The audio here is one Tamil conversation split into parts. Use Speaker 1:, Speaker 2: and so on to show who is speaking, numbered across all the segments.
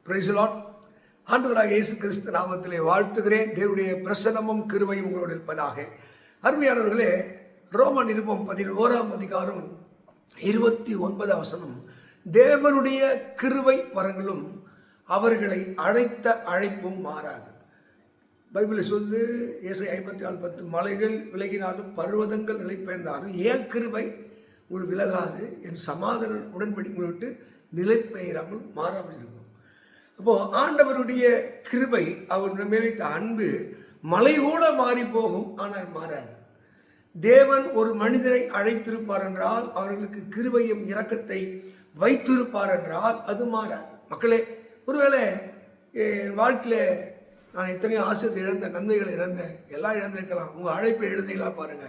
Speaker 1: Praise the Lord. ஆண்டவராகிய இயேசு கிறிஸ்து நாமத்திலே வாழ்த்துகிறேன். தேவனுடைய பிரசன்னமும் கிருபையும் உங்களோடு இருப்பதாக. அருமையானவர்களே, ரோம நிருபம் 11ஆம் அதிகாரம் 29 வசனம், தேவனுடைய கிருபை வரங்களும் அவர்களை அழைத்த அழைப்பும் மாறாது. பைபிள் சொல்லுது, ஏசாயா 54:10, மலைகள் விலகினாலும் பர்வதங்கள் நிலைபெயர்ந்தாலும் ஏன் கிருபை உங்கள் விலகாது, என் சமாதான உடன்படிக்கை விட்டு நிலைபெயராமல் மாறாமல் இருக்கும். அப்போ ஆண்டவருடைய கிருபை, அவர் மேல் வைத்த அன்பு மலை கூட மாறி போகும், ஆனால் மாறாது. தேவன் ஒரு மனிதரை அழைத்திருப்பார் என்றால், அவர்களுக்கு கிருபையும் இரக்கத்தை வைத்திருப்பார் என்றால் அது மாறாது. மக்களே, ஒருவேளை என் வாழ்க்கையில் நான் எத்தனையோ ஆசிரியத்தை இழந்த, நன்மைகளை இழந்த, எல்லாம் இழந்திருக்கலாம். உங்கள் அழைப்பை எழுந்தீங்களா பாருங்க.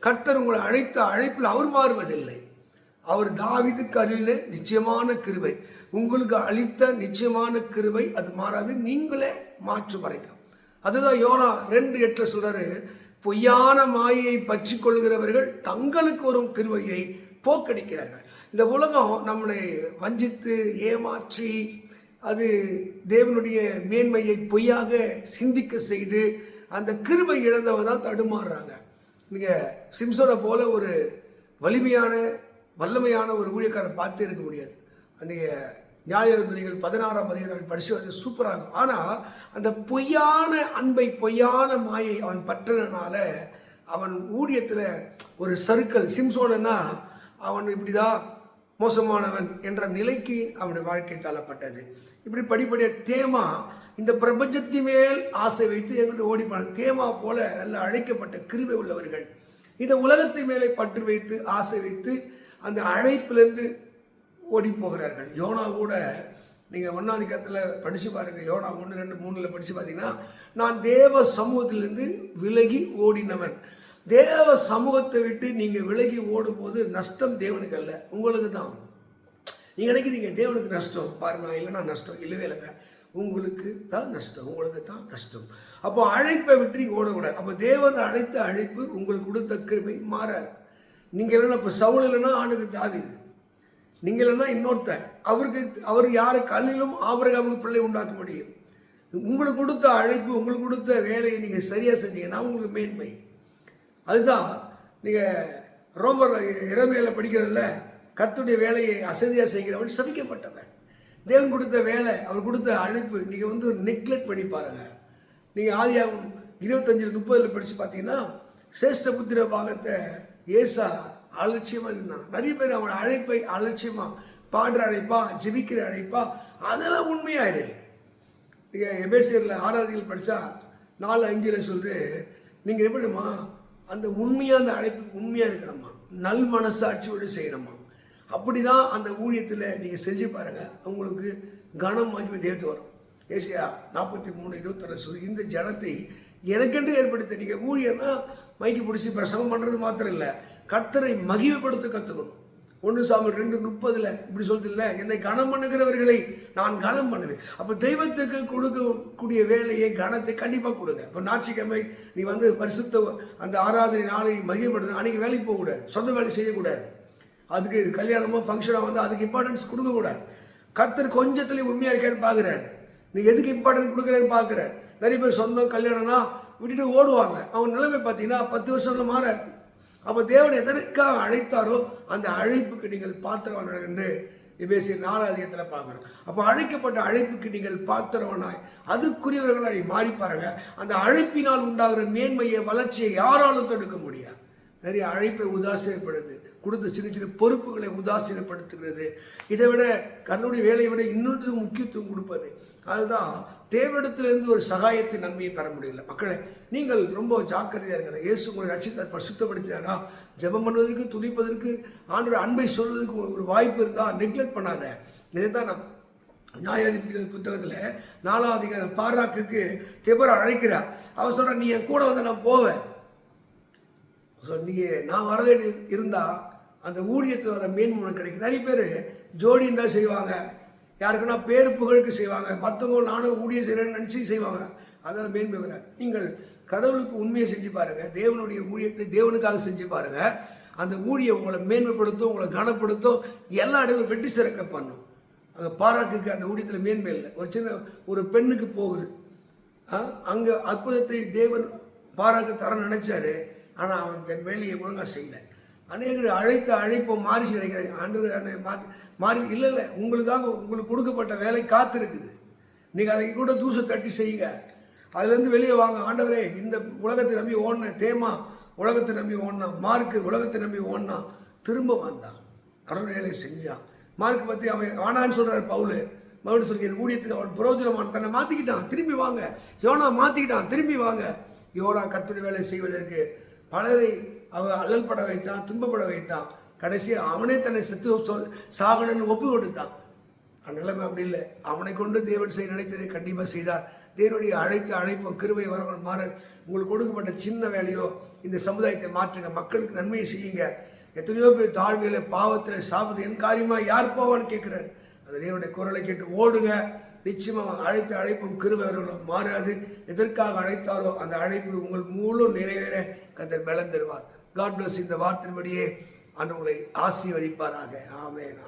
Speaker 1: கர்த்தர் உங்களை அழைத்த அழைப்பில் அவர் மாறுவதில்லை. அவர் தாவீதுக்கு அருளின நிச்சயமான கிருபை, உங்களுக்கு அளித்த நிச்சயமான கிருபை அது மாறாது. நீங்களே மாற்று வரைக்கும். அதுதான் யோனா 2:8 சொல்றாரு, பொய்யான மாயை பற்றி கொள்கிறவர்கள் தங்களுக்கு வரும் கிருபையை போக்கடிக்கிறார்கள். இந்த உலகம் நம்மளை வஞ்சித்து ஏமாற்றி, அது தேவனுடைய மேன்மையை பொய்யாக சிந்திக்க செய்து அந்த கிருபை இழந்தவ தான் தடுமாறுறாங்க. நீங்கள் சிம்சோனை போல ஒரு வலிமையான வல்லமையான ஒரு ஊழியக்காரன் பார்த்து இருக்க முடியாது. அன்றைய நியாயாதிபதிகள் 16ஆம் அதிகாரம் படித்து வந்து சூப்பராக இருக்கும். ஆனால் அந்த பொய்யான அன்பை, பொய்யான மாயை அவன் பற்றினால அவன் ஊழியத்தில் ஒரு சர்க்கிள், சிம்சோனா அவன் இப்படிதான் மோசமானவன் என்ற நிலைக்கு அவனுடைய வாழ்க்கை தள்ளப்பட்டது. இப்படி படிப்படியாக தேமா இந்த பிரபஞ்சத்தின் மேல் ஆசை வைத்து எங்கிட்ட ஓடிப்பான தேமா போல நல்ல அழைக்கப்பட்ட கிருபை உள்ளவர்கள் இந்த உலகத்தின் மேலே பற்று வைத்து ஆசை வைத்து அந்த அழைப்பிலிருந்து ஓடி போகிறார்கள். யோனா கூட நீங்கள் 1ஆம் அதிகாரத்தில் படித்து பாருங்கள். யோனா 1, 2, 3 படித்து பார்த்தீங்கன்னா, நான் தேவ சமூகத்திலிருந்து விலகி ஓடினவன். தேவ சமூகத்தை விட்டு நீங்கள் விலகி ஓடும் போது நஷ்டம் தேவனுக்கு அல்ல, உங்களுக்கு தான். நீங்கள் நினைக்கிறீங்க தேவனுக்கு நஷ்டம், பாருங்க, இல்லைன்னா நஷ்டம் இல்லவே இல்லைங்க, உங்களுக்கு தான் நஷ்டம், உங்களுக்கு தான் நஷ்டம். அப்போ அழைப்பை விட்டு நீங்கள் ஓடக்கூடாது. அப்போ தேவன் அழைத்த அழைப்பு உங்களுக்கு கொடுத்த கிருபை மாறாது. நீங்கள் இல்லைன்னா இப்போ சவுல் இல்லைன்னா ஆண்டுக்கு தாவீது, நீங்கள் இல்லைன்னா இன்னொருத்தன், அவர் யாரு கல்லிலும் ஆபிரகாமுக்கு பிள்ளை உண்டாக்க முடியும். உங்களுக்கு கொடுத்த அழைப்பு, உங்களுக்கு கொடுத்த வேலையை நீங்கள் சரியாக செஞ்சீங்கன்னா உங்களுக்கு மேன்மை. அதுதான் நீங்கள் ரோமர் இறைமையில படிக்கிறதில்ல, கர்த்தருடைய வேலையை அசதியாக செய்கிறவன் சபிக்கப்பட்டவன். தேவன் கொடுத்த வேலை, அவர் கொடுத்த அழைப்பு நீங்கள் நெக்லெக்ட் பண்ணி பாருங்கள். நீங்கள் ஆதியாகமம் 25:30 படித்து பார்த்தீங்கன்னா, சேஷ்ட புத்திர பாகத்தை ஏசா அலட்சியமாக இருந்தான். நிறைய பேர் அவன் அழைப்பை அலட்சியமாக, பாடுற அழைப்பா, ஜெபிக்கிற அழைப்பா, அதெல்லாம் உண்மையாயிரு. நீங்கள் எபேசியரில் 6ஆம் படித்தா 4:5 சொல்லுது, நீங்கள் எப்படிமா அந்த உண்மையாக அந்த அழைப்புக்கு உண்மையாக இருக்கணுமா, நல் மனசாட்சியோடு செய்யணுமா. அப்படி தான் அந்த ஊழியத்தில் நீங்கள் செஞ்சு பாருங்கள், உங்களுக்கு கனம் மகிமை தேர்த்து வரும். ஏசியா 43:21 சொல்லி, இந்த ஜனத்தை எனக்கென்று ஏற்படுத்த. நீங்கள் ஊழியர்னா மைக்கு பிடிச்சி பிரசவம் பண்ணுறது மாத்திரம் இல்லை, கர்த்தரை மகிமைப்படுத்த கற்றுக்கணும். 1 சாமுவேல் 2:30 இப்படி சொல்லுது இல்லை, என்னை கனம் பண்ணுகிறவர்களை நான் கனம் பண்ணுவேன். அப்போ தெய்வத்துக்கு கொடுக்கக்கூடிய வேலையை, கனத்தை கண்டிப்பாக கொடுங்க. இப்போ ஞாயிற்றுக்கிழமை நீ பரிசுத்த அந்த ஆராதனை நாளை மகிமைப்படுத்த, அன்றைக்கி வேலைக்கு போகக்கூடாது, சொந்த வேலை செய்யக்கூடாது, அதுக்கு கல்யாணமோ ஃபங்க்ஷனோ அதுக்கு இம்பார்ட்டன்ஸ் கொடுக்கக்கூடாது. கர்த்தர் கொஞ்சத்துலேயும் உண்மையாக இருக்கேன்னு பார்க்குறாரு. நீங்கள் எதுக்கு இம்பார்ட்டன்ஸ் கொடுக்குறேன்னு பார்க்குறாரு. நிறைய பேர் சொந்தம் கல்யாணம்னா விட்டுட்டு ஓடுவாங்க. அவங்க நிலைமை பார்த்தீங்கன்னா 10 வருஷத்தில் மாறாது. அப்போ தேவன் எதற்காக அழைத்தாரோ அந்த அழைப்புக்கு நீங்கள் பாத்திரவானாக என்று எபேசியர் 4ஆம் அதிகாரத்தில் பார்க்குறோம். அப்போ அழைக்கப்பட்ட அழைப்புக்கு நீங்கள் பாத்திரவனாய் அதுக்குரியவர்களாக மாறி பாருங்க. அந்த அழைப்பினால் உண்டாகிற மேன்மையை, வளர்ச்சியை யாராலும் தடுக்க முடியாது. நிறைய அழைப்பை உதாசீனப்படுது, கொடுத்த சின்ன சின்ன பொறுப்புகளை உதாசீனப்படுத்துகிறது. இதை விட கர்த்தருடைய வேலையை விட இன்னொன்று முக்கியத்துவம் கொடுப்பது. அதுதான் தேவனிடத்திலிருந்து ஒரு சகாயத்தின் நன்மையை பெற முடியல. மக்களை, நீங்கள் ரொம்ப ஜாக்கிரதையாக இருக்கிற. இயேசு உங்களை ரட்சித்தார், பரிசுத்தப்படுத்தினாரா, ஜெபம் பண்ணுவதற்கு, துதிப்பதற்கு, ஆண்டவருடைய அன்பை சொல்வதற்கு உங்களுக்கு ஒரு வாய்ப்பு இருந்தால் நெக்லெக்ட் பண்ணாத. இதைத்தான் நான் நியாயாதிபதிகள் புத்தகத்தில் 4ஆம் அதிகாரம் பாராக்குக்கு தெபோரா அழைக்கிறார். அவர் சொல்கிறார், நீ என் கூட நான் போவேன். நீங்கள் நான் வர வேண்டி இருந்தால் அந்த ஊழியத்தில் வர மேன்மை கிடைக்கும். நிறைய பேர் ஜோடி இருந்தால் செய்வாங்க, யாருக்குன்னா பேரு புகழுக்கு செய்வாங்க, மற்றவங்க நானும் ஊழியம் செய்கிறேன்னு நினச்சி செய்வாங்க, அதனால் மேன்மை வர. நீங்கள் கடவுளுக்கு உண்மையை செஞ்சு பாருங்கள், தேவனுடைய ஊழியத்தை தேவனுக்காக செஞ்சு பாருங்கள். அந்த ஊழியம் உங்களை மேன்மைப்படுத்தும், உங்களை கனப்படுத்தும், எல்லா இடமும் வெற்றி சிறக்க பண்ணும். அங்கே பாராக்குக்கு அந்த ஊழியத்தில் மேன்மை இல்லை. ஒரு பெண்ணுக்கு போகுது. அங்கே அற்புதத்தை தேவன் பாராக்கு தர நினைச்சாரு. ஆனால் அவன் தன் வேலையை ஒழுங்காக செய்யலை. அநேகர் அழைத்த அழைப்பை மாறி நினைக்கிறாங்க. ஆண்டவர் மாறி இல்லை, உங்களுக்காக உங்களுக்கு கொடுக்கப்பட்ட வேலை காத்திருக்குது. நீங்கள் அதை கூட தூசை தட்டி செய்யுங்க. அதுலேருந்து வெளியே வாங்க. ஆண்டவரே, இந்த உலகத்தை நம்பி ஓடின தேமா உலகத்தை நம்பி ஓடினான், மார்க்கு உலகத்தை நம்பி ஓடினான், திரும்ப வந்தான், கடவுள் வேலை செஞ்சான். மார்க் பற்றி அவன் ஆனான்னு சொல்கிறார் பவுல். மறுபடியும் சொல்லி ஊழியத்துக்கு அவன் புரோஜனமான தன்னை மாற்றிக்கிட்டான், திரும்பி வாங்க. யோனா மாற்றிக்கிட்டான், திரும்பி வாங்க. யோனா கர்த்தருடைய வேலை செய்வதற்கு பலரை அவன் அல்லல் பட வைத்தான், துன்பப்பட வைத்தான். கடைசியாக அவனே தன்னை சாகணுன்னு ஒப்பு கொடுத்தான். நிலைமை அப்படி இல்லை. அவனை கொண்டு தேவன் செய்ய நினைத்ததை கண்டிப்பாக செய்தார். தேவனுடைய அழைப்பு கிருபை வரவன் மாற. உங்களுக்கு கொடுக்கப்பட்ட சின்ன வேலையோ இந்த சமுதாயத்தை மாற்றுங்க, மக்களுக்கு நன்மையை செய்யுங்க. எத்தனையோ பேர் தாழ்மையில பாவத்தில் சாப்பிட்டு என் காரியமாக யார் போவான்னு கேட்குறாரு. அந்த தேவனுடைய குரலை கேட்டு ஓடுங்க. நிச்சயமாக அழைத்த அழைப்பும் கிருபை வரவர்களும் மாறாது. எதற்காக அழைத்தாரோ அந்த அழைப்பு உங்கள் மூலம் நிறைவேற கர்த்தர் பலன் தருவார். God bless. இந்த வார்த்தையின்படியே ஆண்டவரை ஆசீர்வதிப்பாராக. ஆமென்.